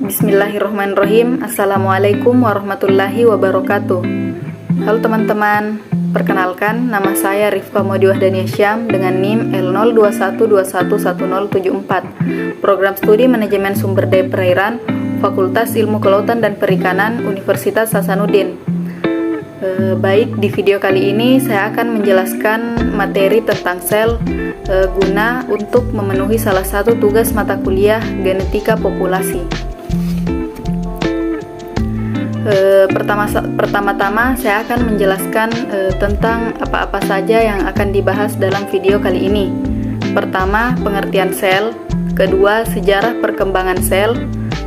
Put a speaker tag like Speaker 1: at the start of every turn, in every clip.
Speaker 1: Bismillahirrahmanirrahim. Assalamualaikum warahmatullahi wabarakatuh. Halo teman-teman, perkenalkan nama saya Rifka Modiwah Daniasyam dengan NIM L0212111074, Program Studi Manajemen Sumber Daya Perairan, Fakultas Ilmu Kelautan dan Perikanan, Universitas Hasanuddin. Baik, di video kali ini saya akan menjelaskan materi tentang sel guna untuk memenuhi salah satu tugas mata kuliah genetika populasi. Pertama-tama saya akan menjelaskan tentang apa-apa saja yang akan dibahas dalam video kali ini. Pertama, pengertian sel. Kedua, sejarah perkembangan sel.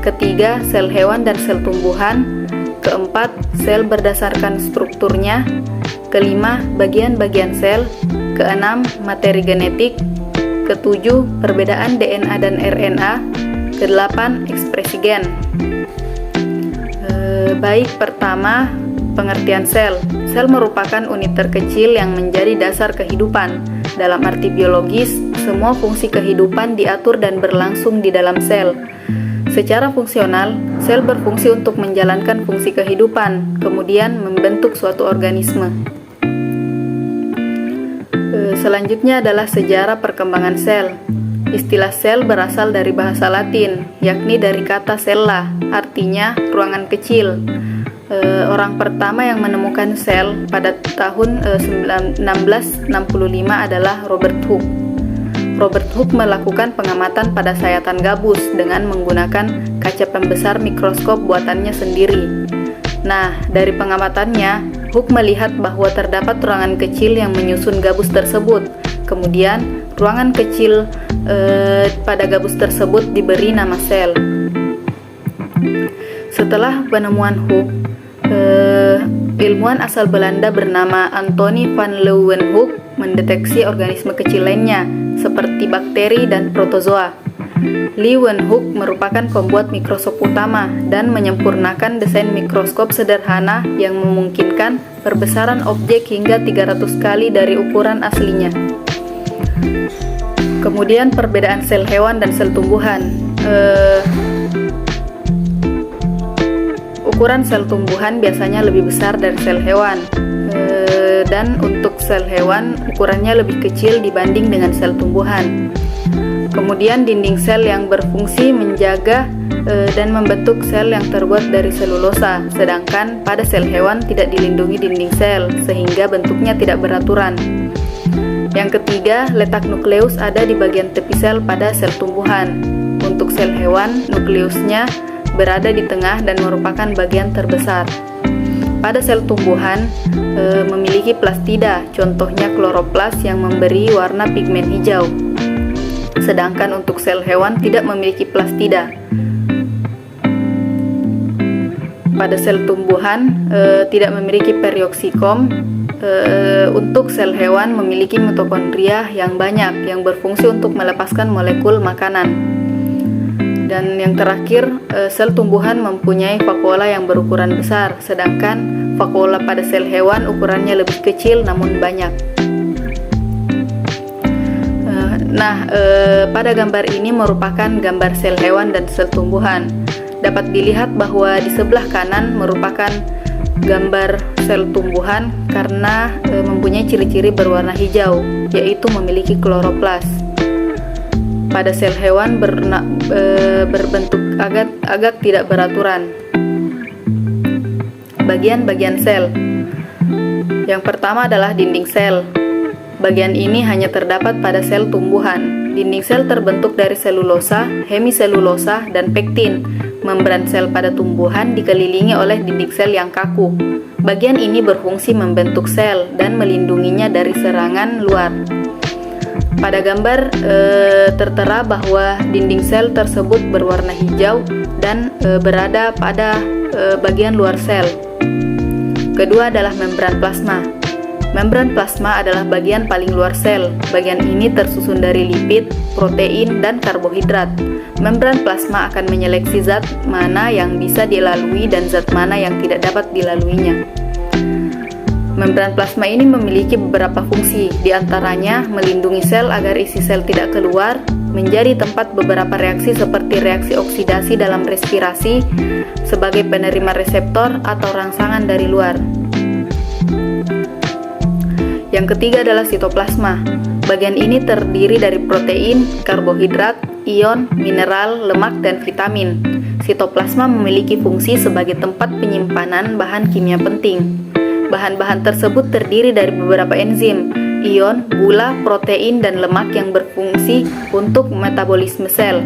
Speaker 1: Ketiga, sel hewan dan sel tumbuhan. Keempat, sel berdasarkan strukturnya. Kelima, bagian-bagian sel. Keenam, materi genetik. Ketujuh, perbedaan DNA dan RNA. Kedelapan, ekspresi gen. Baik, pertama, pengertian sel. Sel merupakan unit terkecil yang menjadi dasar kehidupan. Dalam arti biologis, semua fungsi kehidupan diatur dan berlangsung di dalam sel. Secara fungsional, sel berfungsi untuk menjalankan fungsi kehidupan, kemudian membentuk suatu organisme. Selanjutnya adalah sejarah perkembangan sel. Istilah sel berasal dari bahasa Latin, yakni dari kata cella, artinya ruangan kecil. Orang pertama yang menemukan sel pada tahun 1665 adalah Robert Hooke. Robert Hooke melakukan pengamatan pada sayatan gabus dengan menggunakan kaca pembesar mikroskop buatannya sendiri. Nah, dari pengamatannya, Hooke melihat bahwa terdapat ruangan kecil yang menyusun gabus tersebut. Kemudian, ruangan kecil pada gabus tersebut diberi nama sel. Setelah penemuan Hooke, ilmuwan asal Belanda bernama Anthony van Leeuwenhoek mendeteksi organisme kecil lainnya, seperti bakteri dan protozoa. Leeuwenhoek merupakan pembuat mikroskop utama dan menyempurnakan desain mikroskop sederhana yang memungkinkan perbesaran objek hingga 300 kali dari ukuran aslinya. Kemudian perbedaan sel hewan dan sel tumbuhan. Ukuran sel tumbuhan biasanya lebih besar dari sel hewan, dan untuk sel hewan ukurannya lebih kecil dibanding dengan sel tumbuhan. Kemudian dinding sel yang berfungsi menjaga dan membentuk sel yang terbuat dari selulosa, sedangkan pada sel hewan tidak dilindungi dinding sel sehingga bentuknya tidak beraturan. Yang ketiga, letak nukleus ada di bagian tepi sel pada sel tumbuhan. Untuk sel hewan, nukleusnya berada di tengah dan merupakan bagian terbesar. Pada sel tumbuhan memiliki plastida, contohnya kloroplas yang memberi warna pigmen hijau. Sedangkan untuk sel hewan tidak memiliki plastida. Pada sel tumbuhan tidak memiliki perioksikom. Untuk sel hewan memiliki mitokondria yang banyak yang berfungsi untuk melepaskan molekul makanan. Dan yang terakhir, sel tumbuhan mempunyai vakuola yang berukuran besar, sedangkan vakuola pada sel hewan ukurannya lebih kecil namun banyak. Pada gambar ini merupakan gambar sel hewan dan sel tumbuhan. Dapat dilihat bahwa di sebelah kanan merupakan gambar sel tumbuhan karena mempunyai ciri-ciri berwarna hijau, yaitu memiliki kloroplas. Pada sel hewan berbentuk agak tidak beraturan. Bagian-bagian sel. Yang pertama adalah dinding sel. Bagian ini hanya terdapat pada sel tumbuhan. Dinding sel terbentuk dari selulosa, hemiselulosa, dan pektin. Membran sel pada tumbuhan dikelilingi oleh dinding sel yang kaku. Bagian ini berfungsi membentuk sel dan melindunginya dari serangan luar. Pada gambar tertera bahwa dinding sel tersebut berwarna hijau dan berada pada bagian luar sel. Kedua adalah membran plasma. Membran plasma adalah bagian paling luar sel. Bagian ini tersusun dari lipid, protein, dan karbohidrat. Membran plasma akan menyeleksi zat mana yang bisa dilalui dan zat mana yang tidak dapat dilaluinya. Membran plasma ini memiliki beberapa fungsi, di antaranya melindungi sel agar isi sel tidak keluar, menjadi tempat beberapa reaksi seperti reaksi oksidasi dalam respirasi sebagai penerima reseptor atau rangsangan dari luar. Yang ketiga adalah sitoplasma. Bagian ini terdiri dari protein, karbohidrat, ion, mineral, lemak, dan vitamin. Sitoplasma memiliki fungsi sebagai tempat penyimpanan bahan kimia penting. Bahan-bahan tersebut terdiri dari beberapa enzim, ion, gula, protein, dan lemak yang berfungsi untuk metabolisme sel.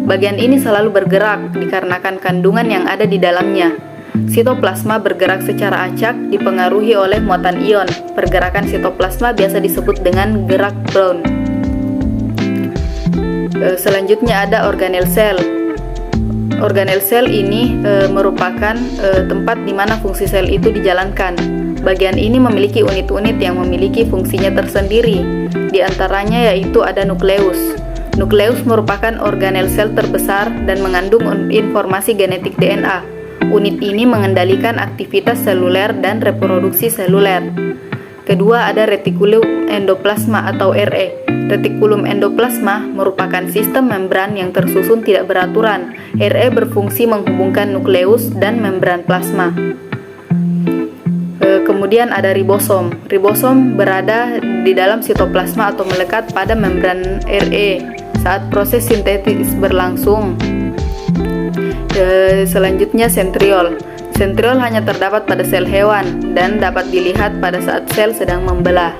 Speaker 1: Bagian ini selalu bergerak dikarenakan kandungan yang ada di dalamnya. Sitoplasma bergerak secara acak dipengaruhi oleh muatan ion. Pergerakan sitoplasma biasa disebut dengan gerak Brown. Selanjutnya ada organel sel. Organel sel ini merupakan tempat di mana fungsi sel itu dijalankan. Bagian ini memiliki unit-unit yang memiliki fungsinya tersendiri. Di antaranya yaitu ada nukleus. Nukleus merupakan organel sel terbesar dan mengandung informasi genetik DNA. Unit ini mengendalikan aktivitas seluler dan reproduksi seluler. Kedua ada retikulum endoplasma atau RE. Retikulum endoplasma merupakan sistem membran yang tersusun tidak beraturan. RE berfungsi menghubungkan nukleus dan membran plasma. Kemudian ada ribosom. Ribosom berada di dalam sitoplasma atau melekat pada membran RE saat proses sintetis berlangsung. Selanjutnya sentriol. Sentriol hanya terdapat pada sel hewan dan dapat dilihat pada saat sel sedang membelah.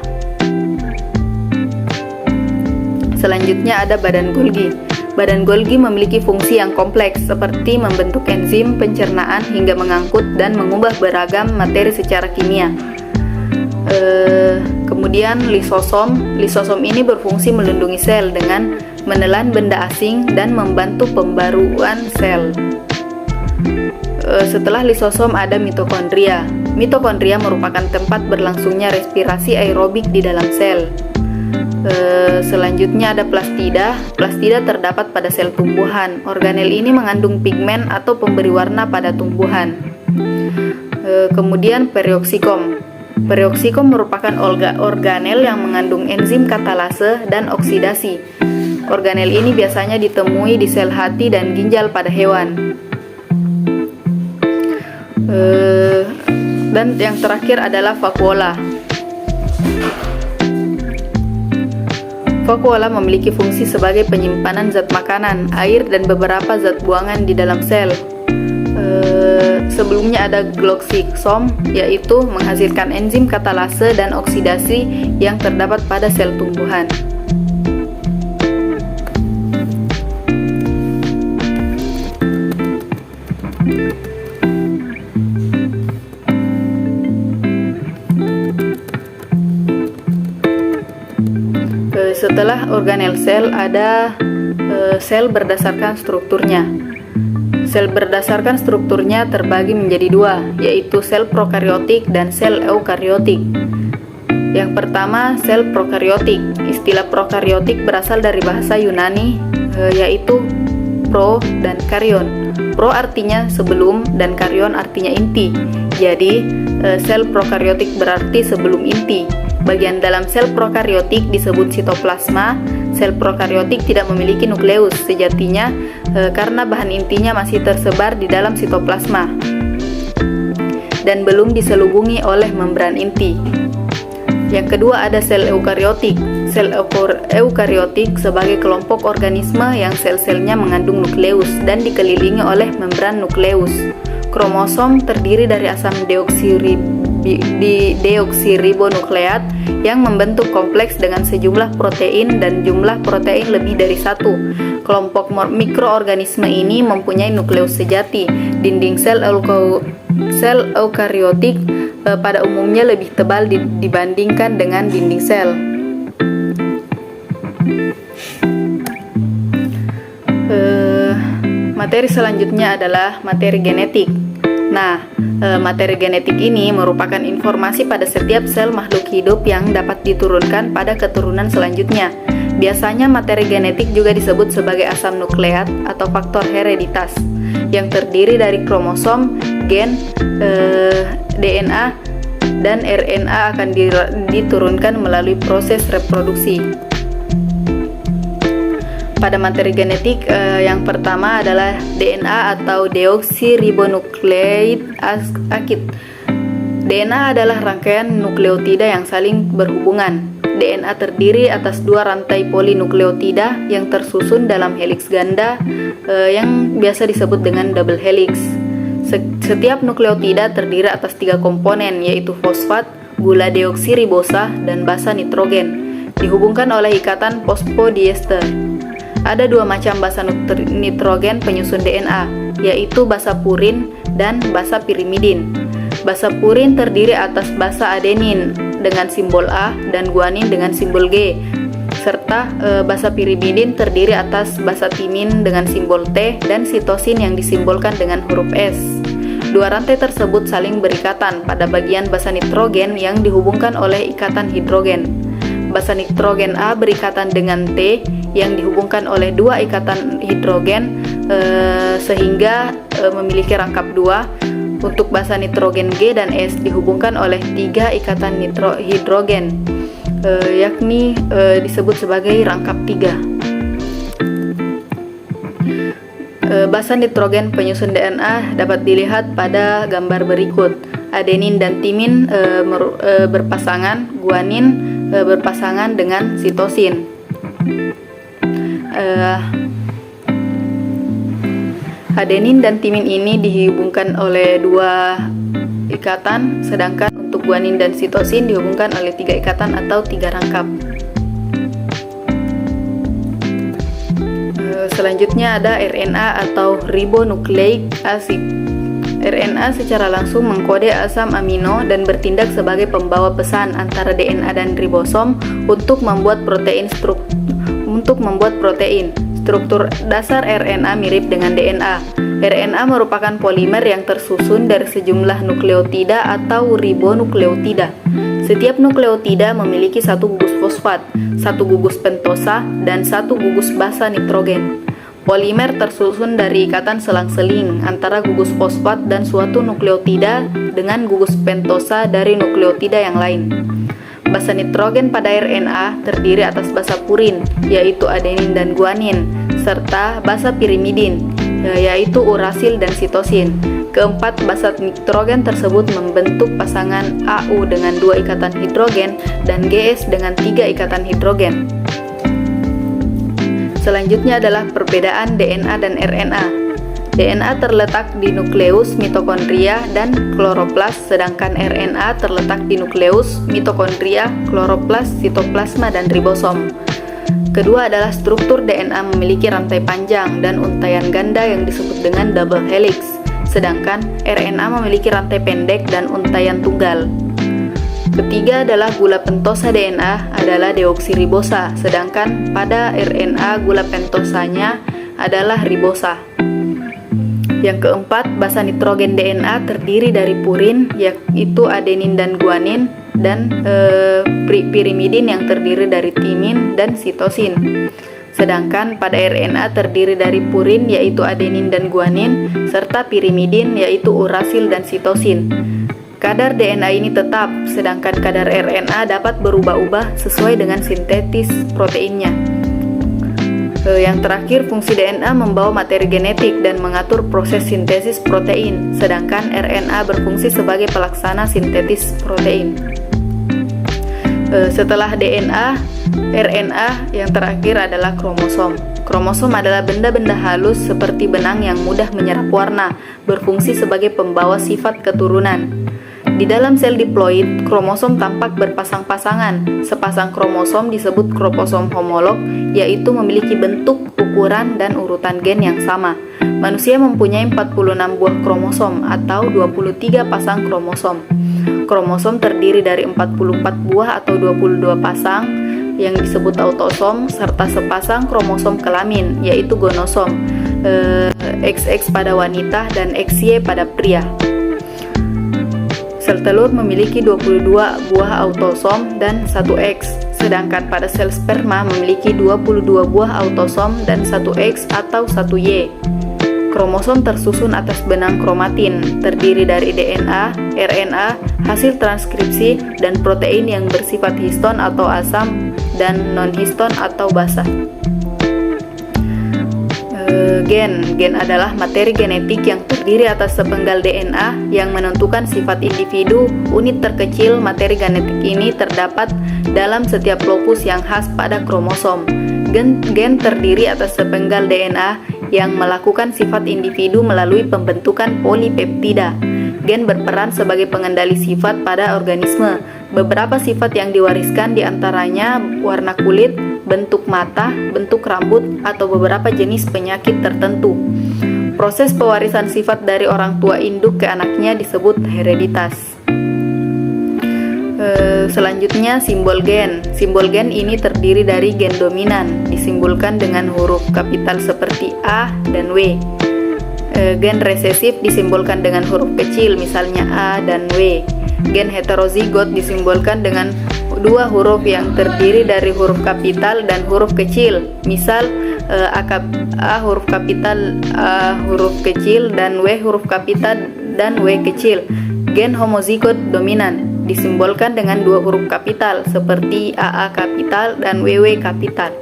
Speaker 1: Selanjutnya ada badan Golgi. Badan Golgi memiliki fungsi yang kompleks seperti membentuk enzim pencernaan hingga mengangkut dan mengubah beragam materi secara kimia. Kemudian lisosom. Lisosom ini berfungsi melindungi sel dengan menelan benda asing dan membantu pembaruan sel. Setelah lisosom ada mitokondria. Mitokondria merupakan tempat berlangsungnya respirasi aerobik di dalam sel. Selanjutnya ada plastida. Plastida terdapat pada sel tumbuhan. Organel ini mengandung pigmen atau pemberi warna pada tumbuhan. Kemudian perioksikom. Perioksikom merupakan organel yang mengandung enzim katalase dan oksidasi. Organel ini biasanya ditemui di sel hati dan ginjal pada hewan. Dan yang terakhir adalah vakuola. Vakuola memiliki fungsi sebagai penyimpanan zat makanan, air, dan beberapa zat buangan di dalam sel. Sebelumnya ada gloxisom, yaitu menghasilkan enzim katalase dan oksidasi yang terdapat pada sel tumbuhan. Setelah organel sel ada sel berdasarkan strukturnya. Sel berdasarkan strukturnya terbagi menjadi dua, yaitu sel prokariotik dan sel eukariotik. Yang pertama, sel prokariotik. Istilah prokariotik berasal dari bahasa Yunani, yaitu pro dan karyon. Pro artinya sebelum dan karyon artinya inti. Jadi, sel prokariotik berarti sebelum inti. Bagian dalam sel prokariotik disebut sitoplasma. Sel prokariotik tidak memiliki nukleus sejatinya karena bahan intinya masih tersebar di dalam sitoplasma dan belum diselubungi oleh membran inti. Yang kedua ada sel eukariotik. Sel eukariotik sebagai kelompok organisme yang sel-selnya mengandung nukleus dan dikelilingi oleh membran nukleus. Kromosom terdiri dari asam deoksiribonukleat yang membentuk kompleks dengan sejumlah protein dan jumlah protein lebih dari satu. Kelompok mikroorganisme ini mempunyai nukleus sejati. Dinding sel eukariotik pada umumnya lebih tebal dibandingkan dengan dinding sel. Materi selanjutnya adalah materi genetik. Nah, materi genetik ini merupakan informasi pada setiap sel makhluk hidup yang dapat diturunkan pada keturunan selanjutnya. Biasanya materi genetik juga disebut sebagai asam nukleat atau faktor hereditas yang terdiri dari kromosom, gen, DNA, dan RNA akan diturunkan melalui proses reproduksi. pada materi genetik, yang pertama adalah DNA atau deoksiribonukleik akid. DNA adalah rangkaian nukleotida yang saling berhubungan. DNA terdiri atas dua rantai polinukleotida yang tersusun dalam heliks ganda, yang biasa disebut dengan double helix. Setiap nukleotida terdiri atas 3 komponen, yaitu fosfat, gula deoksiribosa, dan basa nitrogen, dihubungkan oleh ikatan fosfodiester. Ada 2 macam basa nitrogen penyusun DNA, yaitu basa purin dan basa pirimidin. Basa purin terdiri atas basa adenin dengan simbol A dan guanin dengan simbol G, serta basa pirimidin terdiri atas basa timin dengan simbol T dan sitosin yang disimbolkan dengan huruf S. 2 rantai tersebut saling berikatan pada bagian basa nitrogen yang dihubungkan oleh ikatan hidrogen. Basa nitrogen A berikatan dengan T yang dihubungkan oleh 2 ikatan hidrogen, sehingga memiliki rangkap 2. Untuk basa nitrogen G dan S dihubungkan oleh 3 ikatan hidrogen, yakni disebut sebagai rangkap 3. Basa nitrogen penyusun DNA dapat dilihat pada gambar berikut. Adenin dan timin berpasangan, guanin berpasangan dengan sitosin. Adenin dan timin ini dihubungkan oleh 2 ikatan, sedangkan untuk guanin dan sitosin dihubungkan oleh 3 ikatan atau 3 rangkap. Selanjutnya ada RNA atau ribonukleik asid. RNA secara langsung mengkode asam amino dan bertindak sebagai pembawa pesan antara DNA dan ribosom untuk membuat protein. Struktur dasar RNA mirip dengan DNA. RNA merupakan polimer yang tersusun dari sejumlah nukleotida atau ribonukleotida. Setiap nukleotida memiliki 1 gugus fosfat, 1 gugus pentosa, dan 1 gugus basa nitrogen. Polimer tersusun dari ikatan selang-seling antara gugus fosfat dan suatu nukleotida dengan gugus pentosa dari nukleotida yang lain. Basa nitrogen pada RNA terdiri atas basa purin, yaitu adenin dan guanin, serta basa pirimidin, yaitu urasil dan sitosin. Keempat basa nitrogen tersebut membentuk pasangan AU dengan 2 ikatan hidrogen dan GS dengan 3 ikatan hidrogen. Selanjutnya adalah perbedaan DNA dan RNA. DNA terletak di nukleus, mitokondria, dan kloroplas, sedangkan RNA terletak di nukleus, mitokondria, kloroplas, sitoplasma, dan ribosom. Kedua adalah struktur DNA memiliki rantai panjang dan untaian ganda yang disebut dengan double helix, sedangkan RNA memiliki rantai pendek dan untaian tunggal. Ketiga adalah gula pentosa DNA adalah deoksiribosa, sedangkan pada RNA gula pentosanya adalah ribosa. Yang keempat, basa nitrogen DNA terdiri dari purin, yaitu adenin dan guanin, dan pirimidin yang terdiri dari timin dan sitosin. Sedangkan pada RNA terdiri dari purin, yaitu adenin dan guanin, serta pirimidin, yaitu urasil dan sitosin. Kadar DNA ini tetap, sedangkan kadar RNA dapat berubah-ubah sesuai dengan sintetis proteinnya. Yang terakhir, fungsi DNA membawa materi genetik dan mengatur proses sintesis protein, sedangkan RNA berfungsi sebagai pelaksana sintetis protein. Setelah DNA, RNA yang terakhir adalah kromosom. Kromosom adalah benda-benda halus seperti benang yang mudah menyerap warna, berfungsi sebagai pembawa sifat keturunan. Di dalam sel diploid, kromosom tampak berpasang-pasangan. Sepasang kromosom disebut kromosom homolog, yaitu memiliki bentuk, ukuran, dan urutan gen yang sama. Manusia mempunyai 46 buah kromosom atau 23 pasang kromosom. Kromosom terdiri dari 44 buah atau 22 pasang yang disebut autosom, serta sepasang kromosom kelamin, yaitu gonosom, XX pada wanita dan XY pada pria. Sel telur memiliki 22 buah autosom dan 1 X, sedangkan pada sel sperma memiliki 22 buah autosom dan 1 X atau 1 Y. Kromosom tersusun atas benang kromatin, terdiri dari DNA, RNA, hasil transkripsi, dan protein yang bersifat histon atau asam dan non-histon atau basa. Gen adalah materi genetik yang terdiri atas sepenggal DNA yang menentukan sifat individu. Unit terkecil materi genetik ini terdapat dalam setiap lopus yang khas pada kromosom. Gen terdiri atas sepenggal DNA yang melakukan sifat individu melalui pembentukan polipeptida. Gen berperan sebagai pengendali sifat pada organisme. Beberapa sifat yang diwariskan diantaranya warna kulit, bentuk mata, bentuk rambut, atau beberapa jenis penyakit tertentu. Proses pewarisan sifat dari orang tua induk ke anaknya disebut hereditas. Selanjutnya simbol gen. Simbol gen ini terdiri dari gen dominan, disimbolkan dengan huruf kapital seperti A dan W. Gen resesif disimbolkan dengan huruf kecil, misalnya A dan W. Gen heterozigot disimbolkan dengan dua huruf yang terdiri dari huruf kapital dan huruf kecil, misal A huruf kapital, A huruf kecil, dan W huruf kapital dan W kecil. Gen homozigot dominan disimbolkan dengan dua huruf kapital seperti AA kapital dan WW kapital.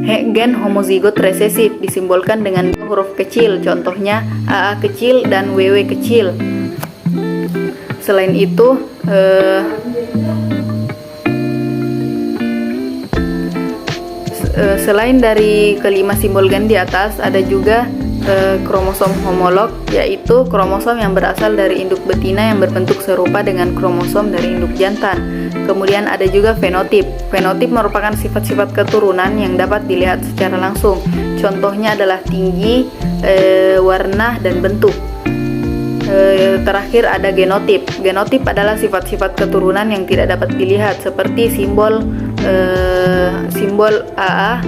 Speaker 1: Gen homozigot resesif disimbolkan dengan dua huruf kecil, contohnya AA kecil dan WW kecil. Selain itu, selain dari kelima simbol gen di atas, ada juga kromosom homolog, yaitu kromosom yang berasal dari induk betina yang berbentuk serupa dengan kromosom dari induk jantan. Kemudian ada juga fenotip. Fenotip merupakan sifat-sifat keturunan yang dapat dilihat secara langsung. Contohnya adalah tinggi, warna, dan bentuk. Terakhir ada genotip. Genotip adalah sifat-sifat keturunan yang tidak dapat dilihat, seperti simbol AA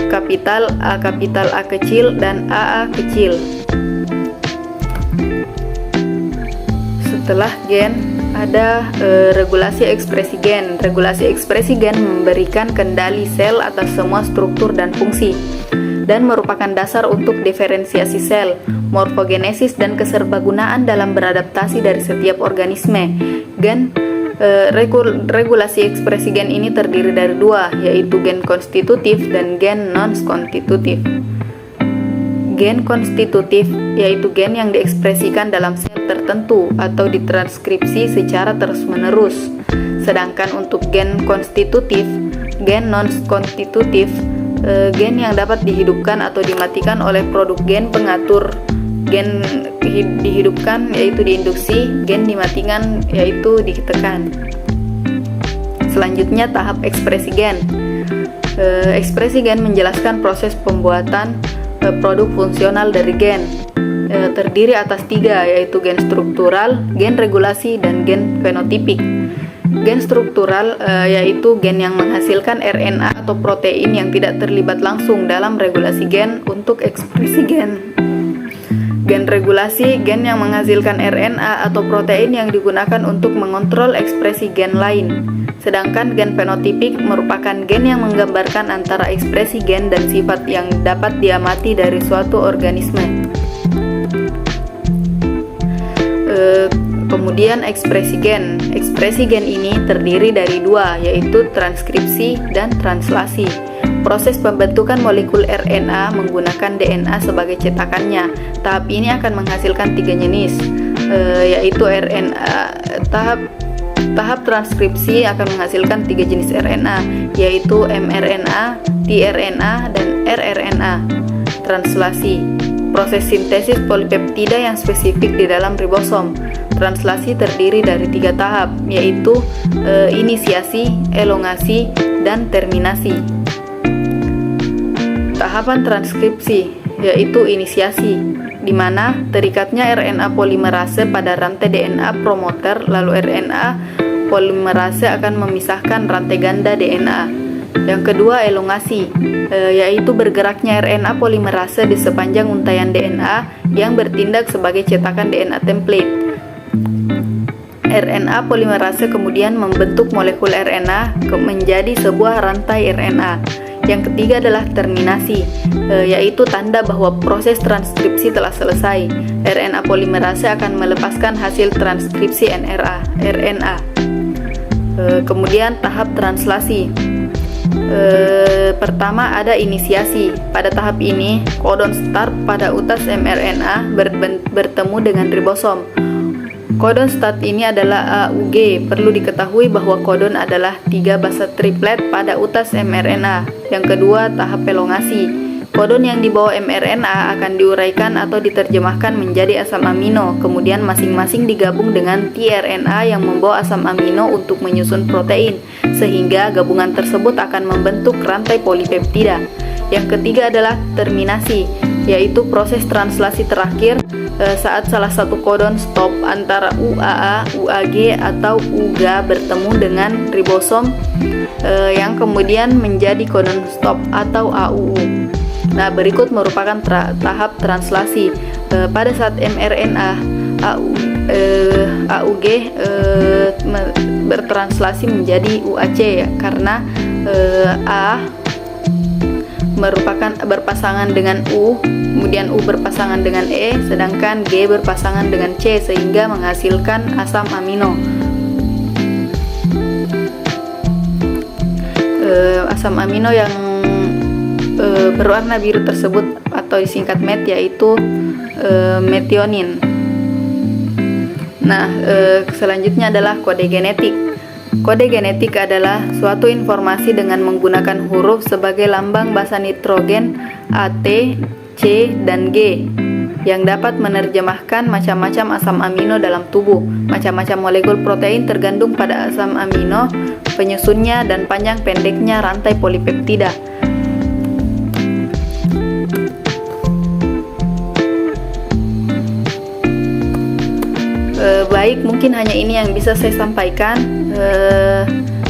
Speaker 1: kapital, A kapital, A kecil, dan AA kecil. Setelah gen ada regulasi ekspresi gen. Regulasi ekspresi gen memberikan kendali sel atas semua struktur dan fungsi, dan merupakan dasar untuk diferensiasi sel, morfogenesis, dan keserbagunaan dalam beradaptasi dari setiap organisme. Regulasi ekspresi gen ini terdiri dari dua, yaitu gen konstitutif dan gen non-konstitutif. Gen konstitutif yaitu gen yang diekspresikan dalam sel tertentu atau ditranskripsi secara terus-menerus. Sedangkan untuk gen konstitutif, gen non-konstitutif, gen yang dapat dihidupkan atau dimatikan oleh produk gen pengatur. Gen dihidupkan yaitu diinduksi, gen dimatikan yaitu ditekan. Selanjutnya tahap ekspresi gen. Ekspresi gen menjelaskan proses pembuatan produk fungsional dari gen. Terdiri atas tiga, yaitu gen struktural, gen regulasi, dan gen fenotipik. Gen struktural yaitu gen yang menghasilkan RNA atau protein yang tidak terlibat langsung dalam regulasi gen untuk ekspresi gen. Gen regulasi, gen yang menghasilkan RNA atau protein yang digunakan untuk mengontrol ekspresi gen lain. Sedangkan gen fenotipik merupakan gen yang menggambarkan antara ekspresi gen dan sifat yang dapat diamati dari suatu organisme. Kemudian ekspresi gen. Ekspresi gen ini terdiri dari dua, yaitu transkripsi dan translasi. Proses pembentukan molekul RNA menggunakan DNA sebagai cetakannya. Tahap ini akan menghasilkan tiga jenis, yaitu RNA. Tahap transkripsi akan menghasilkan tiga jenis RNA, yaitu mRNA, tRNA, dan rRNA. Translasi, proses sintesis polipeptida yang spesifik di dalam ribosom. Translasi terdiri dari tiga tahap, yaitu inisiasi, elongasi, dan terminasi. Tahapan transkripsi yaitu inisiasi, di mana terikatnya RNA polimerase pada rantai DNA promoter, lalu RNA polimerase akan memisahkan rantai ganda DNA. Yang kedua, elongasi, yaitu bergeraknya RNA polimerase di sepanjang untaian DNA yang bertindak sebagai cetakan DNA template. RNA polimerase kemudian membentuk molekul RNA menjadi sebuah rantai RNA. Yang ketiga adalah terminasi, yaitu tanda bahwa proses transkripsi telah selesai. RNA polimerase akan melepaskan hasil transkripsi RNA. Kemudian tahap translasi. Pertama ada inisiasi. Pada tahap ini, kodon start pada utas mRNA bertemu dengan ribosom. Kodon start ini adalah AUG. Perlu diketahui bahwa kodon adalah 3 basa triplet pada utas mRNA. Yang kedua, tahap elongasi. Kodon yang dibawa mRNA akan diuraikan atau diterjemahkan menjadi asam amino, kemudian masing-masing digabung dengan tRNA yang membawa asam amino untuk menyusun protein, sehingga gabungan tersebut akan membentuk rantai polipeptida. Yang ketiga adalah terminasi, yaitu proses translasi terakhir saat salah satu kodon stop antara UAA, UAG, atau UGA bertemu dengan ribosom yang kemudian menjadi kodon stop atau AUU. Nah, berikut merupakan tahap translasi. Pada saat mRNA AUG bertranslasi menjadi UAC ya, karena A merupakan berpasangan dengan U, kemudian U berpasangan dengan E, sedangkan G berpasangan dengan C sehingga menghasilkan asam amino. Asam amino yang berwarna biru tersebut atau disingkat MET yaitu metionin. Nah, selanjutnya adalah kode genetik. Kode genetik adalah suatu informasi dengan menggunakan huruf sebagai lambang basa nitrogen A, T, C, dan G yang dapat menerjemahkan macam-macam asam amino dalam tubuh. Macam-macam molekul protein tergantung pada asam amino, penyusunnya, dan panjang pendeknya rantai polipeptida. Baik, mungkin hanya ini yang bisa saya sampaikan.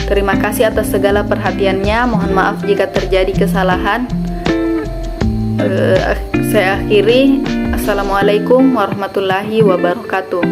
Speaker 1: Terima kasih atas segala perhatiannya. Mohon maaf jika terjadi kesalahan. Saya akhiri. Assalamualaikum warahmatullahi wabarakatuh.